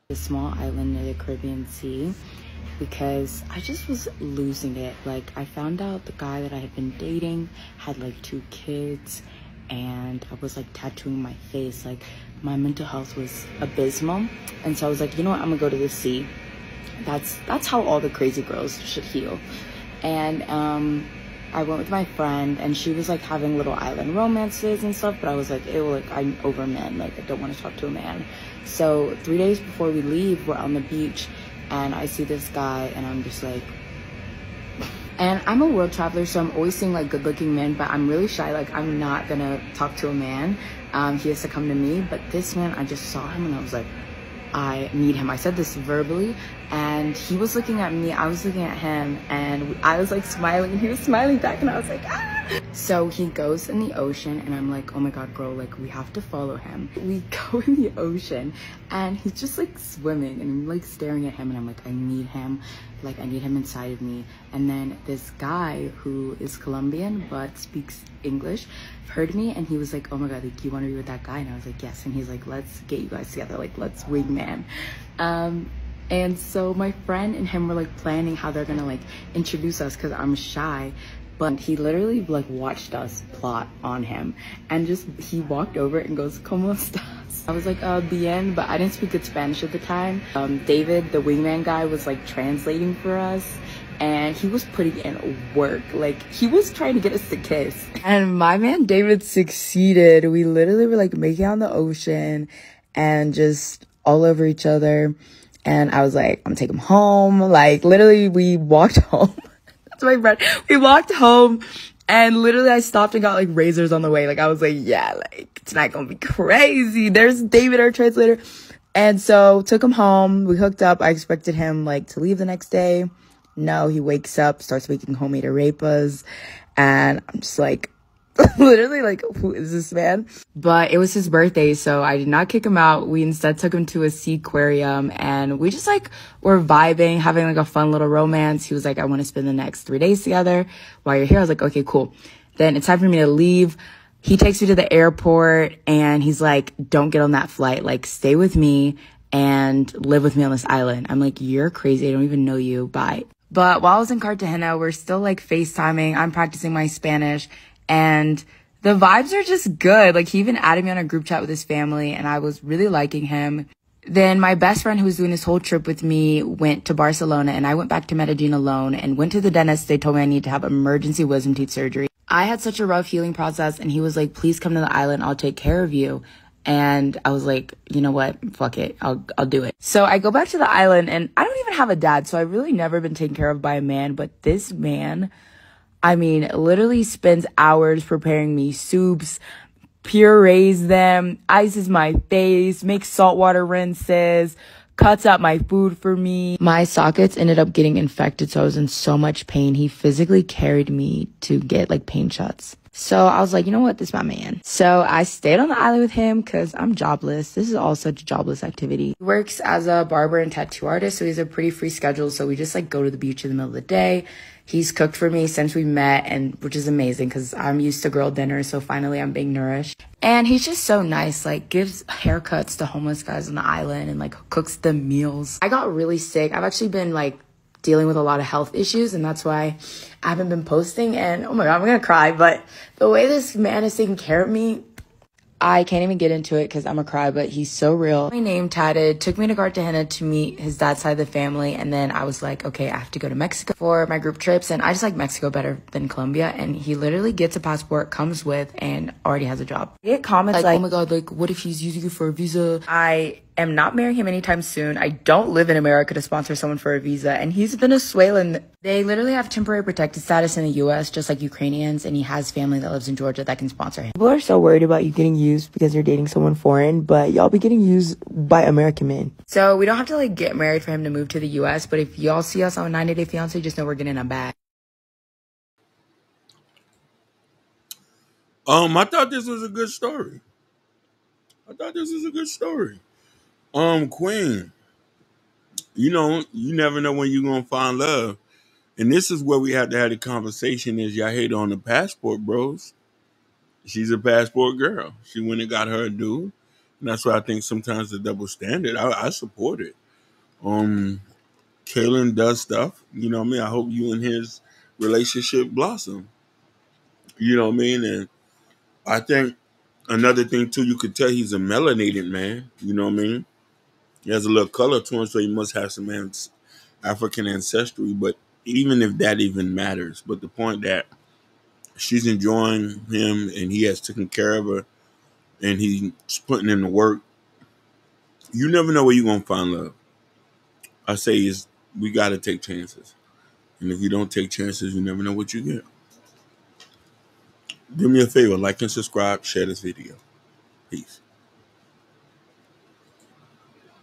a small island near the Caribbean Sea because I just was losing it. Like, I found out the guy that I had been dating had like 2 kids, and I was like tattooing my face. Like, my mental health was abysmal, and so I was like, you know what, I'm gonna go to the sea. That's how all the crazy girls should heal. And I went with my friend, and she was like having little island romances and stuff, but I was like, ew, like, I'm over men, like I don't want to talk to a man. So 3 days before we leave, we're on the beach, and I see this guy, and I'm just like, and I'm a world traveler, so I'm always seeing like good looking men, but I'm really shy. Like, I'm not gonna talk to a man. He has to come to me. But this man, I just saw him and I was like, I need him. I said this verbally, and he was looking at me, I was looking at him, and I was like smiling, and he was smiling back, and I was like, ah. So he goes in the ocean, and I'm like, oh my god, girl, like, we have to follow him. We go in the ocean, and he's just like swimming, and I'm like staring at him, and I'm like, I need him. Like, I need him inside of me. And then this guy who is Colombian but speaks English heard me, and he was like, oh my god, like, you want to be with that guy? And I was like, yes. And he's like, let's get you guys together, like, let's wingman. And so my friend and him were like planning how they're gonna like introduce us, because I'm shy. But he literally like watched us plot on him, and just he walked over and goes, "Cómo estás?" I was like, bien, but I didn't speak good Spanish at the time. David, the wingman guy, was like translating for us, and he was putting in work. Like, he was trying to get us to kiss. And my man David succeeded. We literally were like making out in the ocean and just all over each other. And I was like, I'm gonna take him home. Like, literally, we walked home. That's my friend. We walked home, and literally I stopped and got like razors on the way. Like, I was like, yeah, like, tonight gonna be crazy. There's David, our translator. And so took him home. We hooked up. I expected him like to leave the next day. No, he wakes up, starts making homemade arepas, and I'm just like, literally like, who is this man? But it was his birthday, so I did not kick him out. We instead took him to a sea aquarium, and we just like were vibing, having like a fun little romance. He was like, I want to spend the next 3 days together while you're here. I was like, okay, cool. Then it's time for me to leave. He takes me to the airport, and he's like, don't get on that flight. Like, stay with me and live with me on this island. I'm like, you're crazy. I don't even know you. Bye. But while I was in Cartagena, we're still like FaceTiming. I'm practicing my Spanish, and the vibes are just good. Like, he even added me on a group chat with his family, and I was really liking him. Then my best friend, who was doing this whole trip with me, went to Barcelona, and I went back to Medellin alone and went to the dentist. They told me I need to have emergency wisdom teeth surgery. I had such a rough healing process, and he was like, please come to the island. I'll take care of you. And I was like, you know what? Fuck it. I'll do it. So I go back to the island, and I don't even have a dad. So I've really never been taken care of by a man. But this man, I mean, literally spends hours preparing me soups, purees them, ices my face, makes saltwater rinses, cuts out my food for me. My sockets ended up getting infected, so I was in so much pain. He physically carried me to get like pain shots. So I was like, you know what? This is my man. So I stayed on the island with him because I'm jobless. This is all such a jobless activity. He works as a barber and tattoo artist, so he's a pretty free schedule. So we just like go to the beach in the middle of the day. He's cooked for me since we met, and which is amazing because I'm used to girl dinner, so finally I'm being nourished. And he's just so nice, like gives haircuts to homeless guys on the island and like cooks them meals. I got really sick. I've actually been like dealing with a lot of health issues, and that's why I haven't been posting. And oh my god, I'm gonna cry, but the way this man is taking care of me, I can't even get into it because I'm a cry, but he's so real. My name tatted, took me to Cartagena to meet his dad's side of the family, and then I was like, okay, I have to go to Mexico for my group trips, and I just like Mexico better than Colombia. And he literally gets a passport, comes with, and already has a job. I get comments like, oh my god, like, what if he's using you for a visa? I am not marrying him anytime soon. I don't live in America to sponsor someone for a visa, and he's Venezuelan. They literally have temporary protected status in the US, just like Ukrainians, and he has family that lives in Georgia that can sponsor him. People are so worried about you getting used because you're dating someone foreign, but y'all be getting used by American men. So we don't have to like get married for him to move to the US, but if y'all see us on 90 Day Fiancé, just know we're getting a bag. I thought this was a good story. Queen, you never know when you're gonna find love. And this is where we have to have the conversation is y'all hate on the passport bros. She's a passport girl. She went and got her a dude. And that's why I think sometimes the double standard, I support it. Kalen does stuff, you know what I mean? I hope you and his relationship blossom. You know what I mean? And I think another thing too, you could tell he's a melanated man, you know what I mean? He has a little color to him, so he must have some African ancestry, but even if that even matters, but the point that she's enjoying him and he has taken care of her and he's putting in the work, you never know where you're gonna find love. I say is we gotta take chances. And if you don't take chances, you never know what you get. Do me a favor, like and subscribe, share this video. Peace.